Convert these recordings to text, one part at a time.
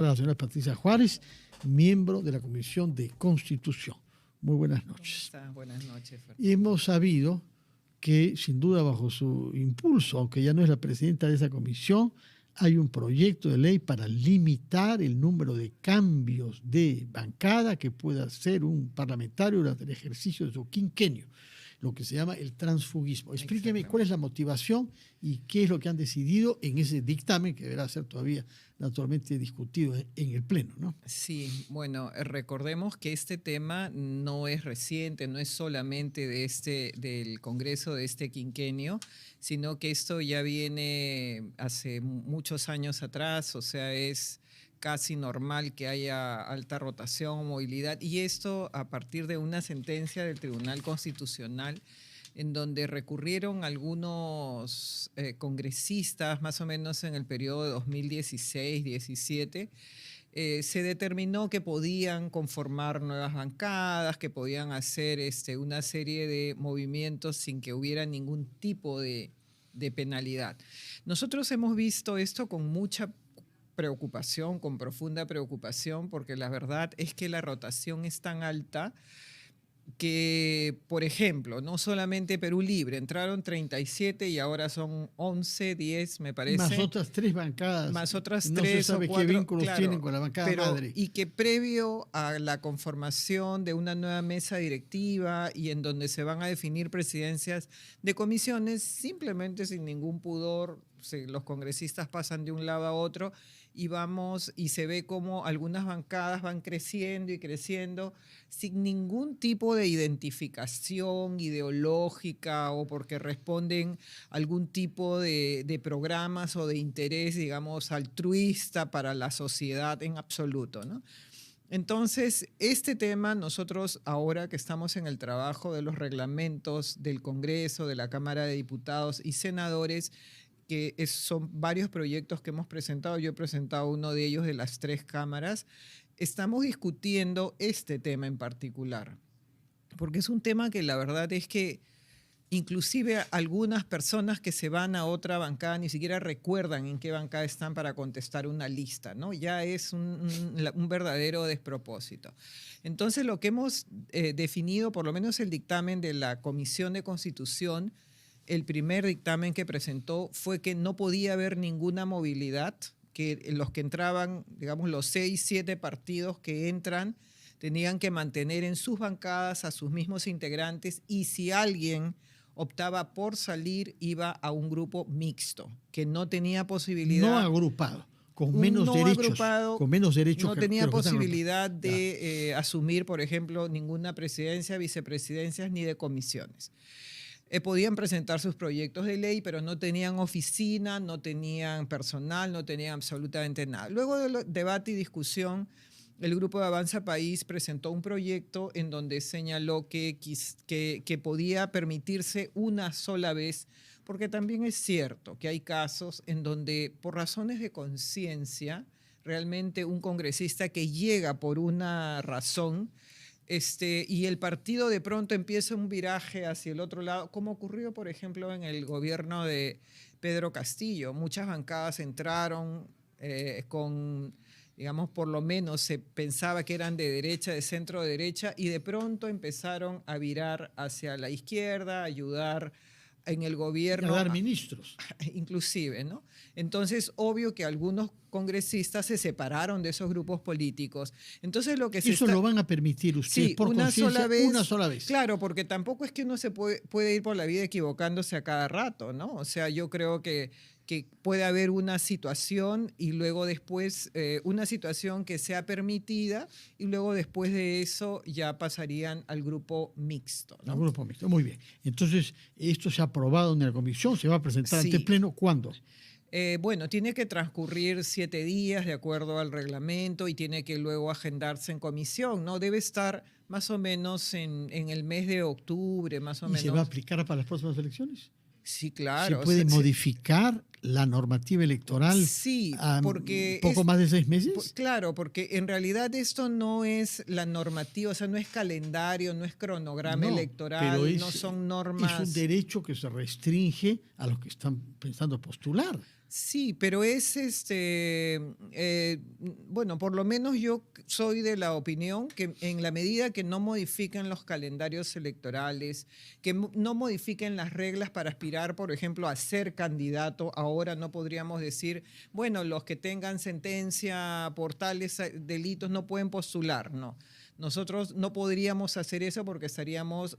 La señora Patricia Juárez, miembro de la Comisión de Constitución. Muy buenas noches. ¿Cómo está? Buenas noches, Fernando. Y hemos sabido que, sin duda, bajo su impulso, aunque ya no es la presidenta de esa comisión, hay un proyecto de ley para limitar el número de cambios de bancada que pueda hacer un parlamentario durante el ejercicio de su quinquenio, lo que se llama el transfugismo. Explíqueme cuál es la motivación y qué es lo que han decidido en ese dictamen que deberá ser todavía naturalmente discutido en el Pleno, ¿no? Sí, bueno, recordemos que este tema no es reciente, no es solamente del Congreso de este quinquenio, sino que esto ya viene hace muchos años atrás, o sea, es casi normal que haya alta rotación o movilidad, y esto a partir de una sentencia del Tribunal Constitucional en donde recurrieron algunos congresistas, más o menos en el periodo de 2016-17, se determinó que podían conformar nuevas bancadas, que podían hacer una serie de movimientos sin que hubiera ningún tipo de penalidad. Nosotros hemos visto esto con mucha preocupación, con profunda preocupación, porque la verdad es que la rotación es tan alta que, por ejemplo, no solamente Perú Libre, entraron 37 y ahora son 11, 10, me parece. Más otras tres bancadas. Más otras no 3 se sabe o 4. qué vínculos claro, tienen con la bancada madre. Y que previo a la conformación de una nueva mesa directiva y en donde se van a definir presidencias de comisiones, simplemente sin ningún pudor, los congresistas pasan de un lado a otro y se ve como algunas bancadas van creciendo y creciendo sin ningún tipo de identificación ideológica o porque responden a algún tipo de programas o de interés, digamos, altruista para la sociedad en absoluto, ¿no? Entonces, este tema nosotros ahora que estamos en el trabajo de los reglamentos del Congreso, de la Cámara de Diputados y Senadores, que son varios proyectos que hemos presentado, yo he presentado uno de ellos de las 3 cámaras, estamos discutiendo este tema en particular, porque es un tema que la verdad es que inclusive algunas personas que se van a otra bancada ni siquiera recuerdan en qué bancada están para contestar una lista, ¿no? Ya es un verdadero despropósito. Entonces, lo que hemos definido, por lo menos el dictamen de la Comisión de Constitución, el primer dictamen que presentó fue que no podía haber ninguna movilidad, que los que entraban, digamos, los 6, 7 partidos que entran, tenían que mantener en sus bancadas a sus mismos integrantes y si alguien optaba por salir, iba a un grupo mixto, que no tenía posibilidad. No agrupado, con menos no derechos. Agrupado, con menos derechos. No tenía posibilidad de asumir, por ejemplo, ninguna presidencia, vicepresidencias ni de comisiones. Podían presentar sus proyectos de ley, pero no tenían oficina, no tenían personal, no tenían absolutamente nada. Luego del debate y discusión, el Grupo de Avanza País presentó un proyecto en donde señaló que podía permitirse una sola vez, porque también es cierto que hay casos en donde, por razones de conciencia, realmente un congresista que llega por una razón, y el partido de pronto empieza un viraje hacia el otro lado, como ocurrió, por ejemplo, en el gobierno de Pedro Castillo. Muchas bancadas entraron con, digamos, por lo menos se pensaba que eran de derecha, de centro derecha, y de pronto empezaron a virar hacia la izquierda, a ayudar en el gobierno. A dar ministros. Inclusive, ¿no? Entonces, obvio que algunos congresistas se separaron de esos grupos políticos. Entonces, lo que Eso lo van a permitir ustedes por conciencia una sola vez. Claro, porque tampoco es que uno se puede ir por la vida equivocándose a cada rato, ¿no? O sea, yo creo que puede haber una situación y luego después una situación que sea permitida y luego después de eso ya pasarían al grupo mixto, ¿no? Al grupo mixto, muy bien. Entonces, esto se ha aprobado en la comisión, se va a presentar ante el Pleno, ¿cuándo? Bueno, tiene que transcurrir 7 días de acuerdo al reglamento y tiene que luego agendarse en comisión, ¿no? Debe estar más o menos en el mes de octubre, más o menos. ¿Y se va a aplicar para las próximas elecciones? Sí, claro. ¿Se puede modificar la normativa electoral Sí, a porque poco más de 6 meses? claro, porque en realidad esto no es la normativa, o sea, no es calendario, no es cronograma No, pero electoral, no son es un normas. derecho que se restringe a los que están pensando postular. Sí, pero es bueno, por lo menos yo soy de la opinión que en la medida que no modifiquen los calendarios electorales, que no modifiquen las reglas para aspirar, por ejemplo, a ser candidato, ahora no podríamos decir, bueno, los que tengan sentencia por tales delitos no pueden postular, no. Nosotros no podríamos hacer eso porque estaríamos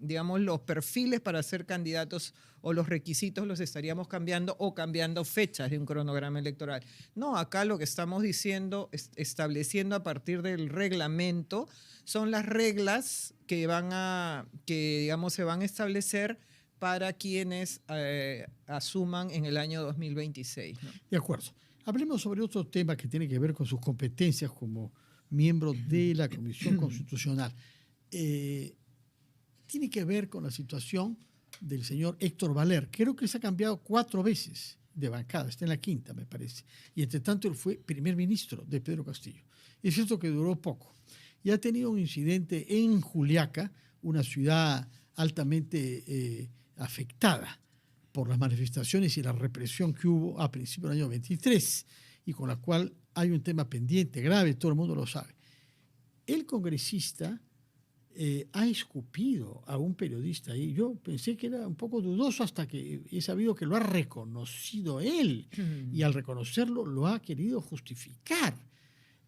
digamos, los perfiles para ser candidatos o los requisitos los estaríamos cambiando o cambiando fechas de un cronograma electoral. No, acá lo que estamos diciendo, estableciendo a partir del reglamento, son las reglas que digamos, se van a establecer para quienes asuman en el año 2026, ¿no? De acuerdo. Hablemos sobre otro tema que tiene que ver con sus competencias como miembro de la Comisión Constitucional. Tiene que ver con la situación del señor Héctor Valer. Creo que se ha cambiado 4 veces de bancada, está en la quinta, me parece. Y entre tanto, él fue primer ministro de Pedro Castillo. Es cierto que duró poco. Y ha tenido un incidente en Juliaca, una ciudad altamente afectada por las manifestaciones y la represión que hubo a principios del año 23, y con la cual hay un tema pendiente, grave, todo el mundo lo sabe. El congresista ha escupido a un periodista ahí. Yo pensé que era un poco dudoso hasta que he sabido que lo ha reconocido él y al reconocerlo lo ha querido justificar.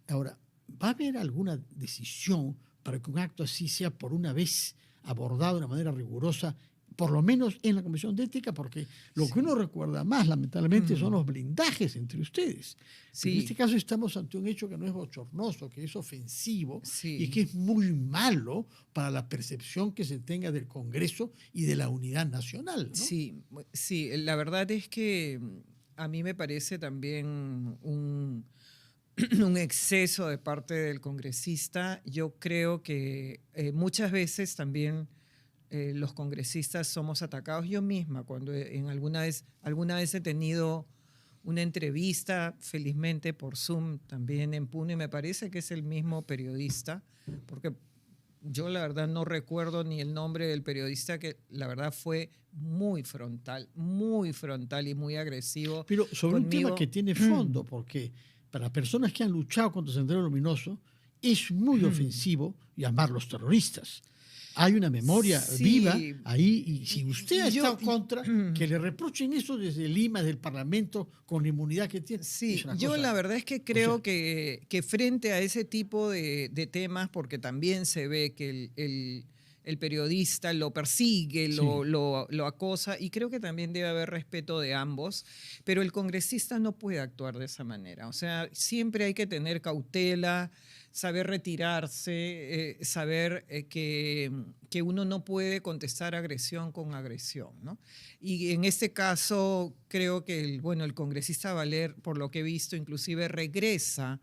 Ahora, ¿va a haber alguna decisión para que un acto así sea por una vez abordado de una manera rigurosa, por lo menos en la Comisión de Ética? Porque lo que uno recuerda más, lamentablemente, son los blindajes entre ustedes. Pero en este caso estamos ante un hecho que no es bochornoso, que es ofensivo y que es muy malo para la percepción que se tenga del Congreso y de la unidad nacional, ¿no? Sí, la verdad es que a mí me parece también un exceso de parte del congresista. Yo creo que muchas veces también los congresistas somos atacados. Yo misma, cuando alguna vez he tenido una entrevista, felizmente por Zoom, también en Puno, y me parece que es el mismo periodista, porque yo la verdad no recuerdo ni el nombre del periodista, que la verdad fue muy frontal y muy agresivo Pero sobre conmigo. un tema que tiene fondo, porque para personas que han luchado contra Sendero Luminoso es muy ofensivo llamarlos terroristas. Hay una memoria viva ahí, y si usted ha estado contra, que le reprochen eso desde Lima, desde el Parlamento, con la inmunidad que tiene. Sí, yo la verdad es que creo que frente a ese tipo de temas, porque también se ve que el periodista lo persigue, lo acosa, y creo que también debe haber respeto de ambos, pero el congresista no puede actuar de esa manera. O sea, siempre hay que tener cautela, saber retirarse, saber que uno no puede contestar agresión con agresión, ¿no? Y en este caso creo que el congresista Valer, por lo que he visto, inclusive regresa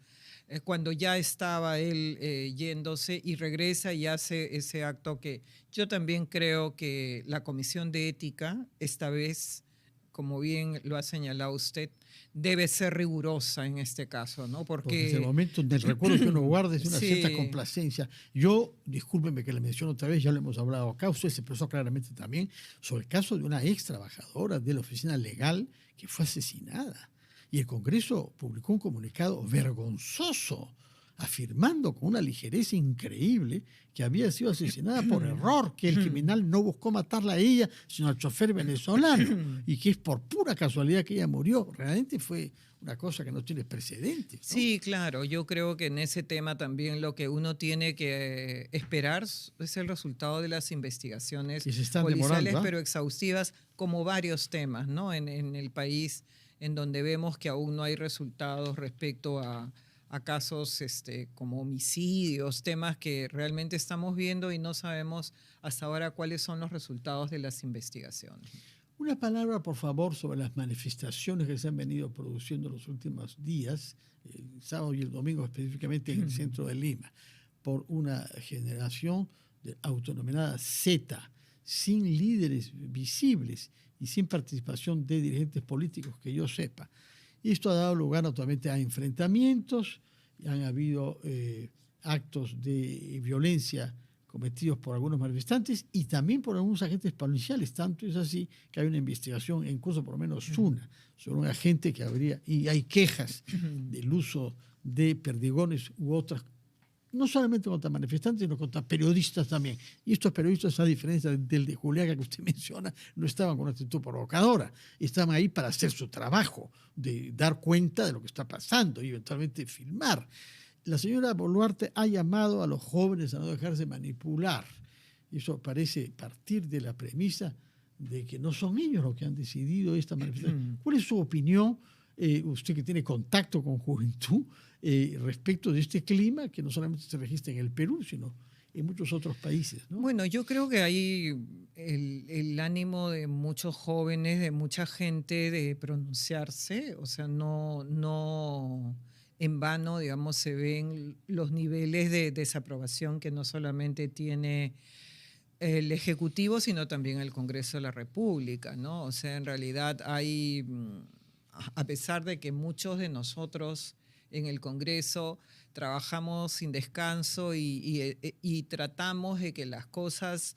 cuando ya estaba él yéndose, y regresa y hace ese acto que yo también creo que la Comisión de Ética, esta vez, como bien lo ha señalado usted, debe ser rigurosa en este caso, ¿no? Porque desde el momento del recuerdo que uno guarda es una cierta complacencia. Yo, discúlpeme que le menciono otra vez, ya lo hemos hablado acá, usted se expresó claramente también sobre el caso de una ex trabajadora de la oficina legal que fue asesinada. Y el Congreso publicó un comunicado vergonzoso, afirmando con una ligereza increíble que había sido asesinada por error, que el criminal no buscó matarla a ella, sino al chofer venezolano, y que es por pura casualidad que ella murió. Realmente fue una cosa que no tiene precedentes, ¿no? Sí, claro, yo creo que en ese tema también lo que uno tiene que esperar es el resultado de las investigaciones policiales, pero exhaustivas, como varios temas, ¿no? En el país, en donde vemos que aún no hay resultados respecto a casos como homicidios, temas que realmente estamos viendo y no sabemos hasta ahora cuáles son los resultados de las investigaciones. Una palabra, por favor, sobre las manifestaciones que se han venido produciendo los últimos días, el sábado y el domingo específicamente en el centro de Lima, por una generación autodenominada Z, sin líderes visibles y sin participación de dirigentes políticos que yo sepa. Y esto ha dado lugar naturalmente a enfrentamientos, y han habido actos de violencia cometidos por algunos manifestantes y también por algunos agentes policiales. Tanto es así que hay una investigación en curso, por lo menos una, sobre un agente que habría, y hay quejas del uso de perdigones u otras, no solamente contra manifestantes, sino contra periodistas también. Y estos periodistas, a diferencia del de Juliaca que usted menciona, no estaban con una actitud provocadora, estaban ahí para hacer su trabajo, de dar cuenta de lo que está pasando y eventualmente filmar. La señora Boluarte ha llamado a los jóvenes a no dejarse manipular. Eso parece partir de la premisa de que no son ellos los que han decidido esta manifestación. ¿Cuál es su opinión, usted que tiene contacto con juventud, respecto de este clima que no solamente se registra en el Perú, sino en muchos otros países, ¿no? Bueno, yo creo que hay el ánimo de muchos jóvenes, de mucha gente de pronunciarse, o sea, no en vano, digamos, se ven los niveles de desaprobación que no solamente tiene el Ejecutivo, sino también el Congreso de la República, ¿no? O sea, en realidad hay, a pesar de que muchos de nosotros en el Congreso trabajamos sin descanso y tratamos de que las cosas,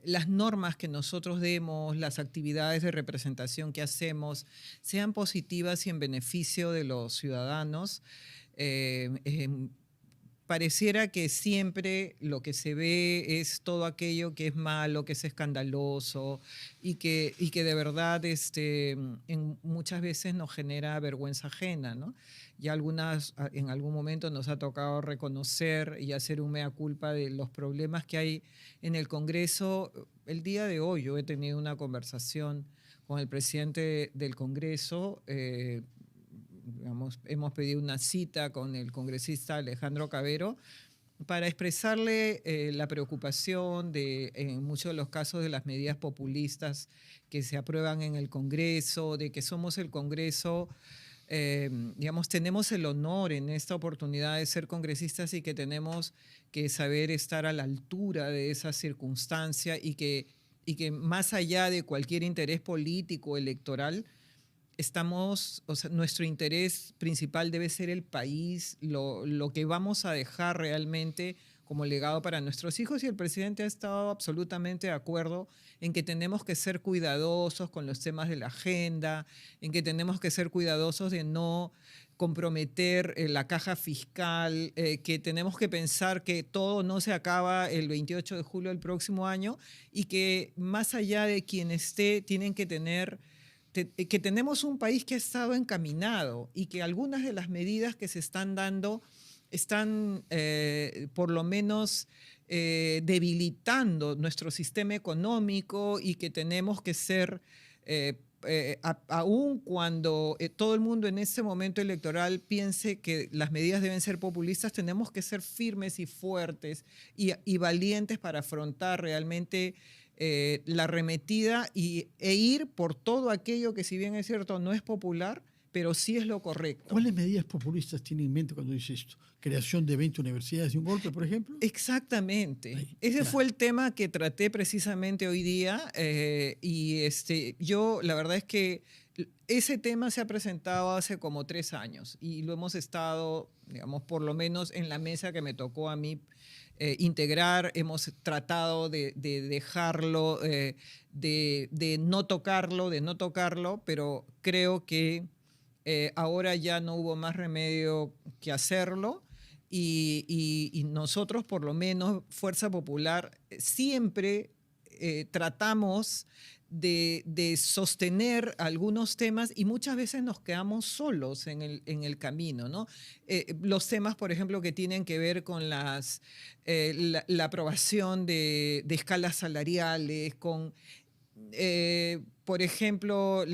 las normas que nosotros demos, las actividades de representación que hacemos, sean positivas y en beneficio de los ciudadanos. Pareciera que siempre lo que se ve es todo aquello que es malo, que es escandaloso y que de verdad muchas veces nos genera vergüenza ajena, ¿no? Ya en algún momento nos ha tocado reconocer y hacer un mea culpa de los problemas que hay en el Congreso. El día de hoy yo he tenido una conversación con el presidente del Congreso. Hemos pedido una cita con el congresista Alejandro Cabero para expresarle la preocupación en muchos de los casos de las medidas populistas que se aprueban en el Congreso, de que somos el Congreso, digamos, tenemos el honor en esta oportunidad de ser congresistas y que tenemos que saber estar a la altura de esa circunstancia y que más allá de cualquier interés político, electoral, o sea, nuestro interés principal debe ser el país, lo que vamos a dejar realmente como legado para nuestros hijos, y el presidente ha estado absolutamente de acuerdo en que tenemos que ser cuidadosos con los temas de la agenda, en que tenemos que ser cuidadosos de no comprometer la caja fiscal, que tenemos que pensar que todo no se acaba el 28 de julio del próximo año y que más allá de quien esté, tienen que que tenemos un país que ha estado encaminado y que algunas de las medidas que se están dando están por lo menos debilitando nuestro sistema económico y que tenemos que ser, aun cuando todo el mundo en este momento electoral piense que las medidas deben ser populistas, tenemos que ser firmes y fuertes y valientes para afrontar realmente la arremetida e ir por todo aquello que, si bien es cierto, no es popular, pero sí es lo correcto. ¿Cuáles medidas populistas tiene en mente cuando dice esto? ¿Creación de 20 universidades de un golpe, por ejemplo? Exactamente. Ahí, Ese ya. fue el tema que traté precisamente hoy día yo la verdad es que ese tema se ha presentado hace como 3 años y lo hemos estado, digamos, por lo menos en la mesa que me tocó a mí integrar. Hemos tratado de dejarlo, de no tocarlo, pero creo que ahora ya no hubo más remedio que hacerlo y nosotros, por lo menos, Fuerza Popular, siempre tratamos de sostener algunos temas y muchas veces nos quedamos solos en el camino, ¿no? Los temas, por ejemplo, que tienen que ver con la aprobación de escalas salariales, con por ejemplo,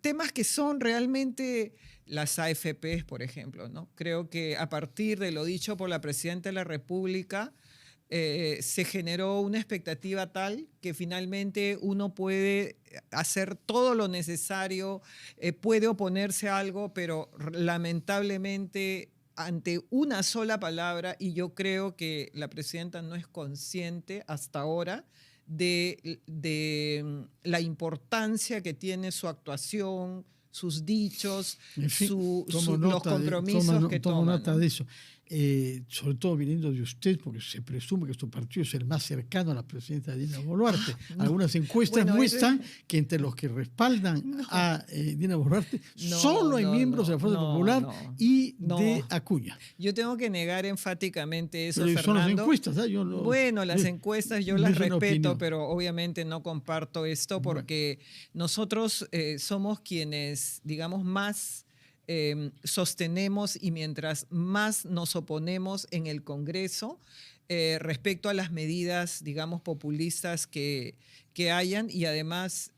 temas que son realmente las AFPs, por ejemplo, ¿no? Creo que a partir de lo dicho por la Presidenta de la República, se generó una expectativa tal que finalmente uno puede hacer todo lo necesario, puede oponerse a algo, pero lamentablemente ante una sola palabra, y yo creo que la Presidenta no es consciente hasta ahora de la importancia que tiene su actuación, sus dichos, En fin, los compromisos que tomo toman, nota ¿no? de eso. Sobre todo viniendo de usted, porque se presume que su partido es el más cercano a la presidenta Dina Boluarte. No. Algunas encuestas Bueno, muestran que entre los que respaldan No. a Dina Boluarte No, solo hay miembros de la Fuerza Popular no. y No. de Acuña. Yo tengo que negar enfáticamente eso, Pero son las Fernando. encuestas, ¿eh? Yo no, Bueno, las encuestas yo no las es una respeto, opinión. pero obviamente no comparto esto Bueno. porque nosotros somos quienes, digamos, más sostenemos y mientras más nos oponemos en el Congreso respecto a las medidas, digamos, populistas que hayan, y además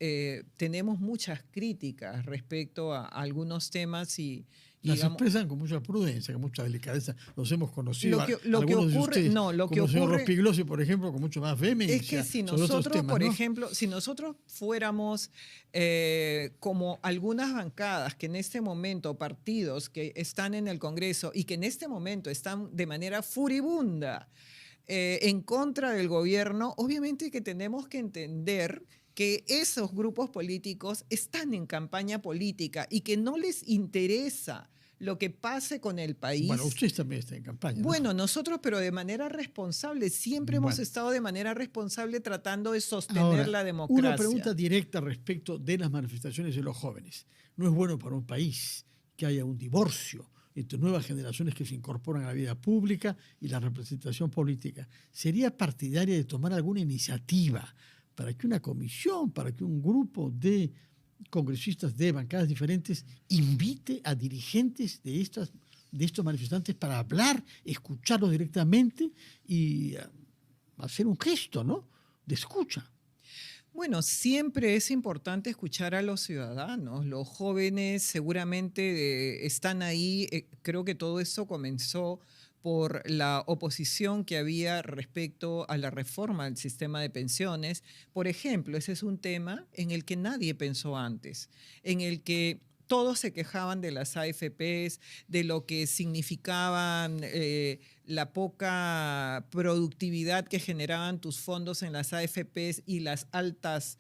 tenemos muchas críticas respecto a algunos temas y Las digamos, expresan con mucha prudencia, con mucha delicadeza. Los hemos conocido, lo que algunos de ocurre, ustedes, no, lo que como el señor ocurre Rospigliosi, por ejemplo, con mucho más vehemencia es que si sobre otros nosotros, temas, por ¿no? ejemplo, si nosotros fuéramos como algunas bancadas que en este momento, partidos que están en el Congreso y que en este momento están de manera furibunda en contra del gobierno, obviamente que tenemos que entender que esos grupos políticos están en campaña política y que no les interesa lo que pase con el país. Bueno, usted también está en campaña, ¿no? Bueno, nosotros, pero de manera responsable, siempre hemos Bueno. estado de manera responsable tratando de sostener Ahora, la democracia. una pregunta directa respecto de las manifestaciones de los jóvenes. No es bueno para un país que haya un divorcio entre nuevas generaciones que se incorporan a la vida pública y la representación política. ¿Sería partidaria de tomar alguna iniciativa para que una comisión, para que un grupo de congresistas de bancadas diferentes invite a dirigentes de estos manifestantes para hablar, escucharlos directamente y hacer un gesto, ¿no?, de escucha? Bueno, siempre es importante escuchar a los ciudadanos. Los jóvenes seguramente están ahí. Creo que todo esto comenzó por la oposición que había respecto a la reforma del sistema de pensiones. Por ejemplo, ese es un tema en el que nadie pensó antes, en el que todos se quejaban de las AFPs, de lo que significaban la poca productividad que generaban tus fondos en las AFPs y las altas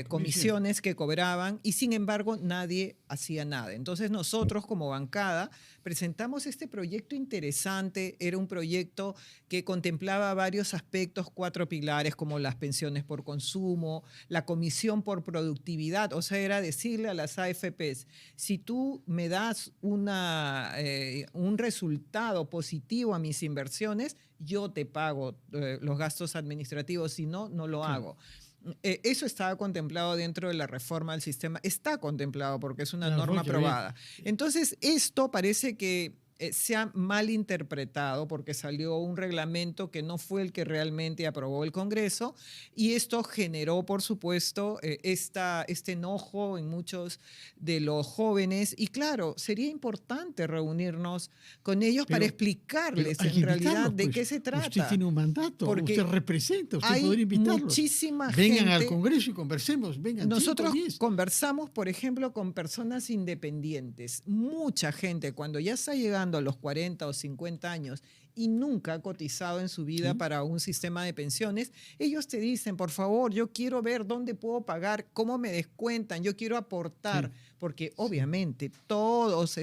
comisiones que cobraban, y sin embargo nadie hacía nada. Entonces nosotros como bancada presentamos este proyecto interesante. Era un proyecto que contemplaba varios aspectos, 4 pilares como las pensiones por consumo, la comisión por productividad. O sea, era decirle a las AFPs, si tú me das un resultado positivo a mis inversiones, yo te pago los gastos administrativos, si no, no lo hago. Eso estaba contemplado dentro de la reforma del sistema, está contemplado porque es una norma aprobada. Entonces, esto parece que se ha malinterpretado porque salió un reglamento que no fue el que realmente aprobó el Congreso, y esto generó, por supuesto, este enojo en muchos de los jóvenes. Y claro, sería importante reunirnos con ellos para explicarles en realidad de qué se trata. Usted tiene un mandato, porque usted representa, usted hay podría invitarlos. Muchísima Vengan gente. al Congreso y conversemos, vengan. Nosotros 5, 10. conversamos, por ejemplo, con personas independientes. Mucha gente, cuando ya está llegando a los 40 o 50 años y nunca ha cotizado en su vida para un sistema de pensiones, ellos te dicen, por favor, yo quiero ver dónde puedo pagar, cómo me descuentan, yo quiero aportar, porque obviamente todos,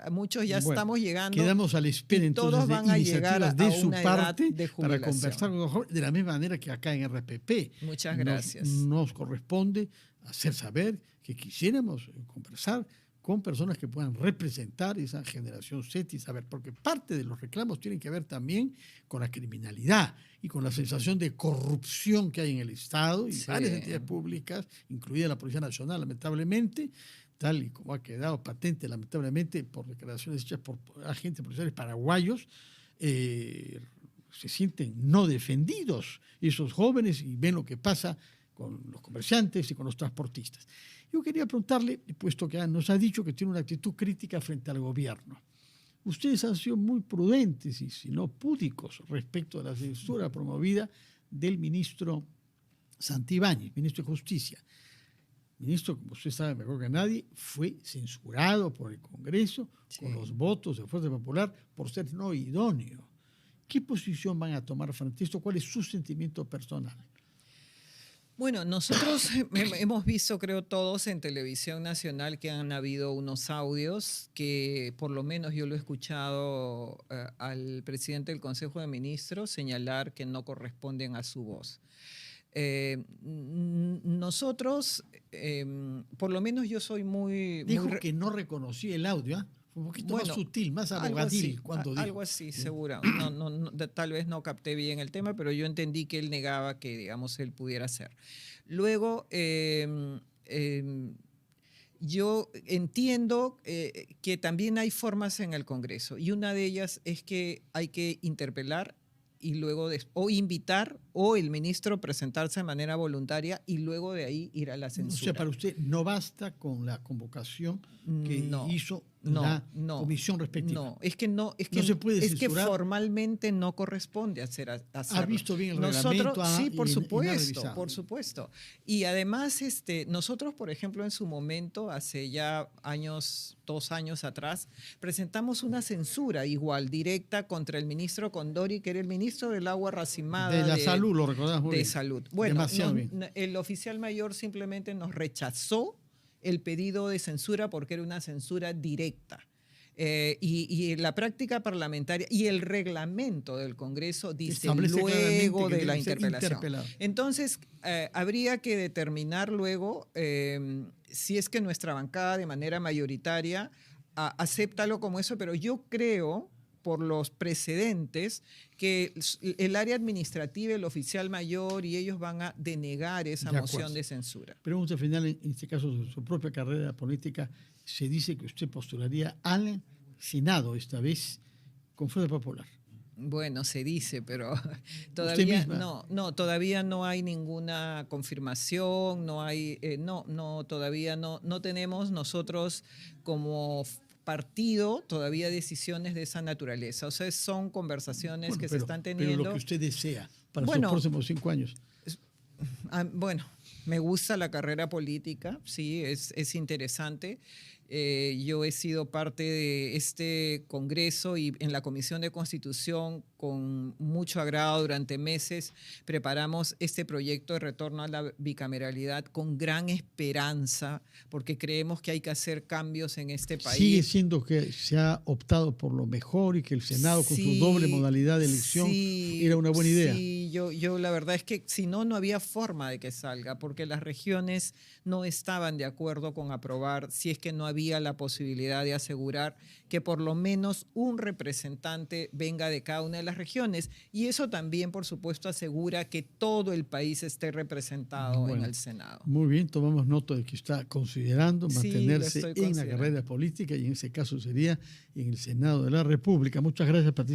muchos ya estamos llegando. Quedamos a la espera entonces todos van a de llegar iniciativas de su una parte edad de para jubilación. conversar con los jóvenes, de la misma manera que acá en RPP. Muchas gracias. Nos corresponde hacer saber que quisiéramos conversar con personas que puedan representar esa generación Z y saber, porque parte de los reclamos tienen que ver también con la criminalidad y con la sensación de corrupción que hay en el Estado y varias entidades públicas, incluida la Policía Nacional, lamentablemente, tal y como ha quedado patente, lamentablemente, por declaraciones hechas por agentes policiales paraguayos, se sienten no defendidos esos jóvenes y ven lo que pasa con los comerciantes y con los transportistas. Yo quería preguntarle, puesto que nos ha dicho que tiene una actitud crítica frente al gobierno, ustedes han sido muy prudentes y si no púdicos respecto a la censura promovida del ministro Santibáñez, ministro de Justicia. Ministro, como usted sabe mejor que nadie, fue censurado por el Congreso con los votos de Fuerza Popular por ser no idóneo. ¿Qué posición van a tomar frente a esto? ¿Cuál es su sentimiento personal? Bueno, nosotros hemos visto, creo todos en televisión nacional, que han habido unos audios que por lo menos yo lo he escuchado al presidente del Consejo de Ministros señalar que no corresponden a su voz. Nosotros, por lo menos yo soy Dijo que no reconocía el audio, ¿ah? Fue un poquito más sutil, más abogadil cuando dijo. Algo así, seguro. Tal vez no capté bien el tema, pero yo entendí que él negaba que, digamos, él pudiera hacer. Luego, yo entiendo que también hay formas en el Congreso y una de ellas es que hay que interpelar y luego o invitar o el ministro presentarse de manera voluntaria y luego de ahí ir a la censura. O sea, para usted no basta con la convocación que hizo la comisión respectiva. No, es que no se puede es que censurar. Formalmente no corresponde hacerlo. ¿Ha visto bien el reglamento? Sí, por supuesto. Y además, nosotros, por ejemplo, en su momento, hace ya 2 años atrás, presentamos una censura igual, directa, contra el ministro Condori, que era el ministro del agua racimada. De la salud, lo recordamos muy bien. De salud. Bueno, el oficial mayor simplemente nos rechazó el pedido de censura porque era una censura directa. Y la práctica parlamentaria y el reglamento del Congreso dice luego de la interpelación. Entonces, habría que determinar luego si es que nuestra bancada de manera mayoritaria acepta como eso, pero yo creo, por los precedentes, que el área administrativa, el oficial mayor y ellos van a denegar esa moción de censura. Pregunta final, en este caso, de su propia carrera política, se dice que usted postularía al Senado esta vez con Fuerza Popular. Bueno, se dice, pero todavía todavía no hay ninguna confirmación, todavía no tenemos nosotros como partido todavía decisiones de esa naturaleza. O sea, son conversaciones que se están teniendo. Pero lo que usted desea para los próximos 5 años. Bueno, me gusta la carrera política, sí, es interesante. Yo he sido parte de este Congreso y en la Comisión de Constitución con mucho agrado durante meses preparamos este proyecto de retorno a la bicameralidad con gran esperanza porque creemos que hay que hacer cambios en este país. Sigue siendo que se ha optado por lo mejor y que el Senado con su doble modalidad de elección era una buena idea. Sí, yo la verdad es que si no había forma de que salga porque las regiones no estaban de acuerdo con aprobar si es que no había la posibilidad de asegurar que por lo menos un representante venga de cada una de las regiones. Y eso también, por supuesto, asegura que todo el país esté representado en el Senado. Muy bien, tomamos nota de que está considerando mantenerse en la carrera política y en ese caso sería en el Senado de la República. Muchas gracias, Patricia.